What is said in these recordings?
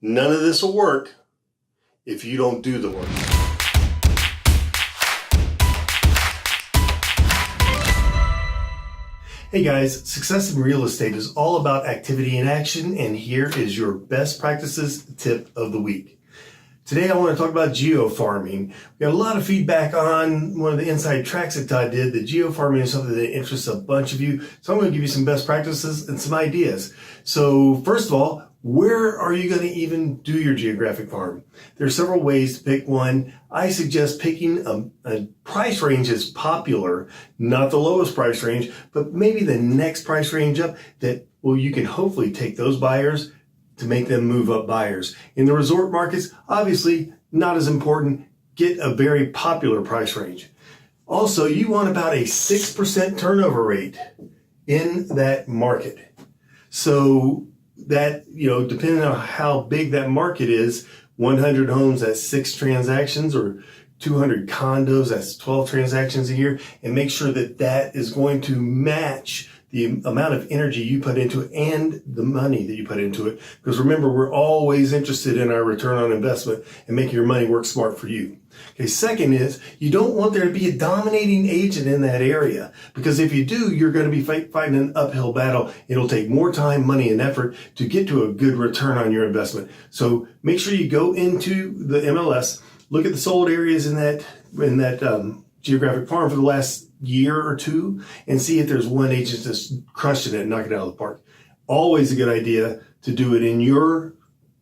None of this will work if you don't do the work. Hey guys, success in real estate is all about activity and action, and here is your best practices tip of the week. Today I want to talk about geo farming. We got a lot of feedback on one of the inside tracks that Todd did. The geo farming is something that interests a bunch of you, so I'm going to give you some best practices and some ideas. So first of all, where are you going to even do your geographic farm? There are several ways to pick one. I suggest picking a price range that's popular, not the lowest price range, but maybe the next price range up that, well, you can hopefully take those buyers to make them move up buyers. In the resort markets, obviously not as important. Get a very popular price range. Also, you want about a 6% turnover rate in that market. So that, depending on how big that market is, 100 homes, that's 6 transactions, or 200 condos, that's 12 transactions a year, and make sure that that is going to match the amount of energy you put into it and the money that you put into it. Because remember, we're always interested in our return on investment and making your money work smart for you. Okay, second is you don't want there to be a dominating agent in that area, because if you do, you're going to be fighting an uphill battle. It'll take more time, money, and effort to get to a good return on your investment. So make sure you go into the MLS, look at the sold areas in that geographic farm for the last year or two, and see if there's one agent that's crushing it and knocking it out of the park. Always a good idea to do it in your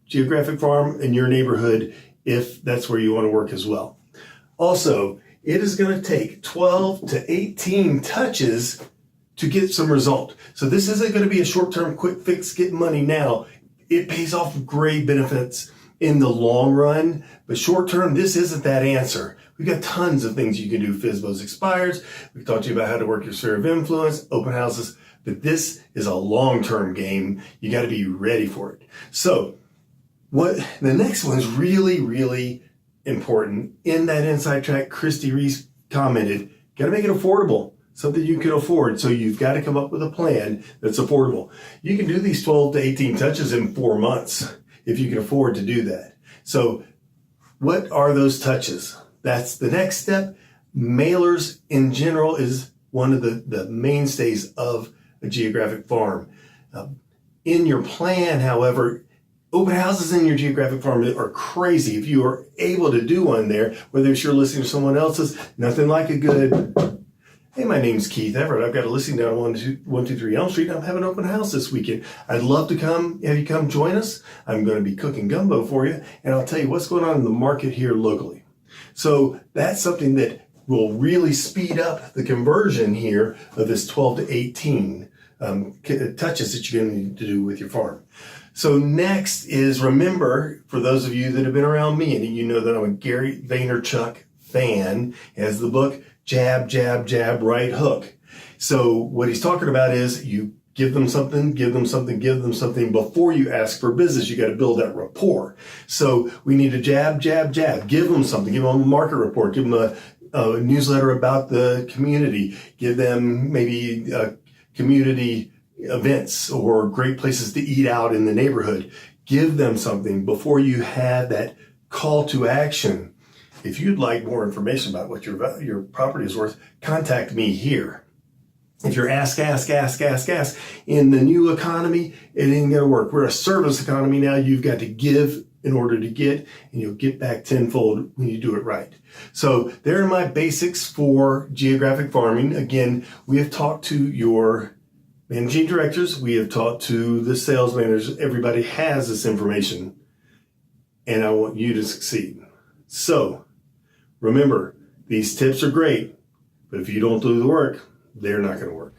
geographic farm, in your neighborhood, if that's where you want to work as well. Also, it is going to take 12 to 18 touches to get some result. So this isn't going to be a short-term quick fix, get money now. It pays off great benefits in the long run, but short-term, this isn't that answer. We've got tons of things you can do. FSBOs expires. We've talked to you about how to work your sphere of influence, open houses, but this is a long-term game. You got to be ready for it. So the next one's really, really important. In that inside track, Christy Reese commented, got to make it affordable, something you can afford. So you've got to come up with a plan that's affordable. You can do these 12 to 18 touches in 4 months if you can afford to do that. So what are those touches? That's the next step. Mailers in general is one of the mainstays of a geographic farm. In your plan, however, open houses in your geographic farm are crazy. If you are able to do one there, whether it's you're listening to someone else's, nothing like a good, hey, my name's Keith Everett. I've got a listing down on 123 Elm Street. I'm having an open house this weekend. I'd love to have you come join us. I'm going to be cooking gumbo for you, and I'll tell you what's going on in the market here locally. So that's something that will really speed up the conversion here of this 12 to 18 touches that you're going to need to do with your farm. So next is, remember, for those of you that have been around me, and you know that I'm a Gary Vaynerchuk fan, has the book Jab, Jab, Jab, Right Hook. So what he's talking about is you give them something, give them something, give them something before you ask for business. You got to build that rapport. So we need to jab, jab, jab. Give them something. Give them a market report. Give them a newsletter about the community. Give them maybe community events or great places to eat out in the neighborhood. Give them something before you have that call to action. If you'd like more information about what your property is worth, contact me here. If you're ask, in the new economy, it ain't going to work. We're a service economy now. You've got to give in order to get, and you'll get back tenfold when you do it right. So there are my basics for geographic farming. Again, we have talked to your managing directors. We have talked to the sales managers. Everybody has this information, and I want you to succeed. So remember, these tips are great, but if you don't do the work, they're not going to work.